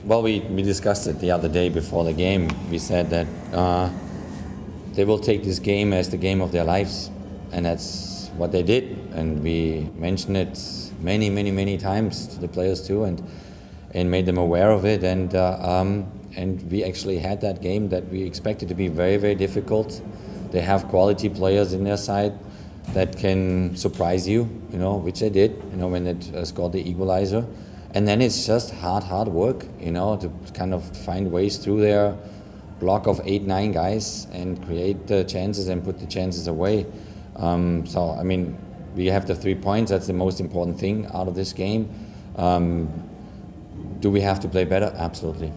Well, we discussed it the other day before the game. We said that they will take this game as the game of their lives, and that's what they did. And we mentioned it many times to the players too, and made them aware of it. And we actually had that game that we expected to be very difficult. They have quality players in their side that can surprise you, which they did, when they scored the equalizer. And then it's just hard work, to kind of find ways through their block of 8-9 guys and create the chances and put the chances away. So, I mean, we have the 3 points. That's the most important thing out of this game. Do we have to play better? Absolutely.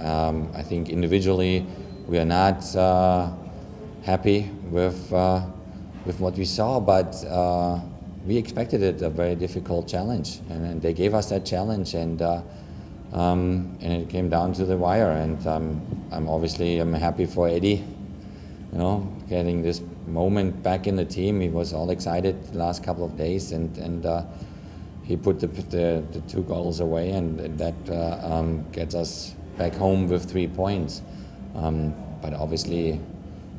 I think individually we are not happy with what we saw, but we expected it a very difficult challenge, and they gave us that challenge, and it came down to the wire. And I'm happy for Eddie, getting this moment back in the team. He was all excited the last couple of days, and he put the 2 goals away, and that gets us back home with 3 points. But obviously,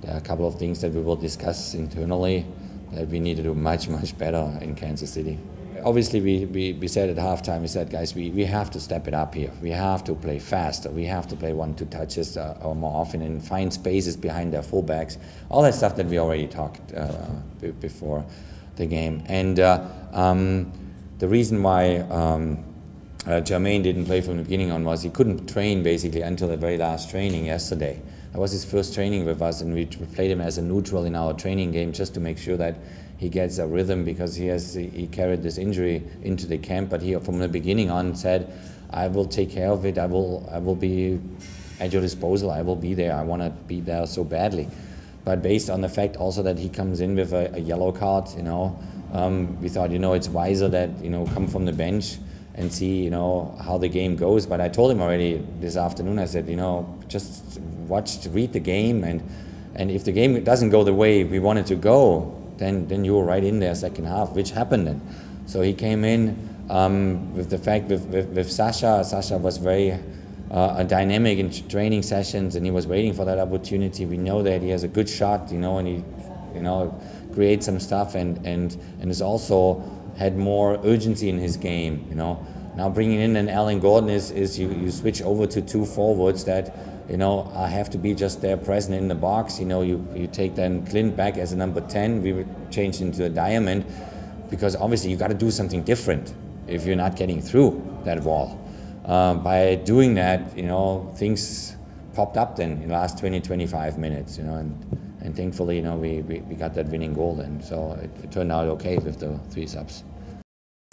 there are a couple of things that we will discuss internally that we need to do much better in Kansas City. Obviously, we said at halftime, we said, guys, we have to step it up here. We have to play faster. We have to play 1-2 touches or more often and find spaces behind their fullbacks. All that stuff that we already talked before the game. And the reason why Jermaine didn't play from the beginning on was he couldn't train basically until the very last training yesterday. That was his first training with us, and we played him as a neutral in our training game just to make sure that he gets a rhythm, because he carried this injury into the camp. But he, from the beginning on, said, I will take care of it. I will be at your disposal. I will be there. I want to be there so badly. But based on the fact also that he comes in with a yellow card, we thought, it's wiser that, come from the bench and see, how the game goes. But I told him already this afternoon, I said, just read the game, and if the game doesn't go the way we want it to go, then you were right in there second half, which happened then. So he came in with the fact with Sasha. Sasha was very dynamic in training sessions, and he was waiting for that opportunity. We know that he has a good shot, and he, creates some stuff, and has also had more urgency in his game, Now bringing in an Alan Gordon is you switch over to 2 forwards that, have to be just there present in the box. You take then Clint back as a number 10. We would change into a diamond, because obviously you got to do something different if you're not getting through that wall. By doing that, things popped up then in the last 20-25 minutes, and thankfully, we got that winning goal then. So it turned out okay with the 3 subs.